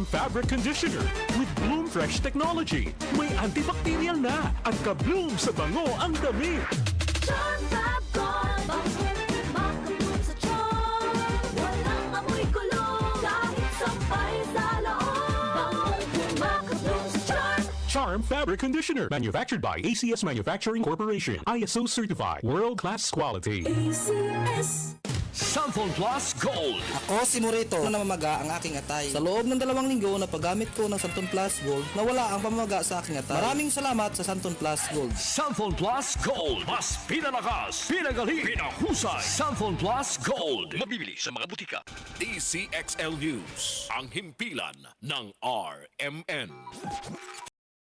Charm Fabric Conditioner with Bloom Fresh Technology. May antibacterial na at ka-bloom sa bango ang damit. Charm Fab Gold, makabloom sa charm. Walang amoy kulong, kahit sampay sa loob. Makabloom sa charm. Charm Fabric Conditioner, manufactured by ACS Manufacturing Corporation. ISO certified, world-class quality. ACS. Samphon Plus Gold. Ako si Morito na namamaga ang aking atay. Sa loob ng 2 linggo na paggamit ko ng Santon Plus Gold, nawala ang pamamaga sa aking atay. Maraming salamat sa Santon Plus Gold. Samphon Plus Gold. Mas pinalakas, pinagaling, pinahusay. Samphon Plus Gold. Mabibili sa mga butika. DCXL News, ang himpilan ng RMN.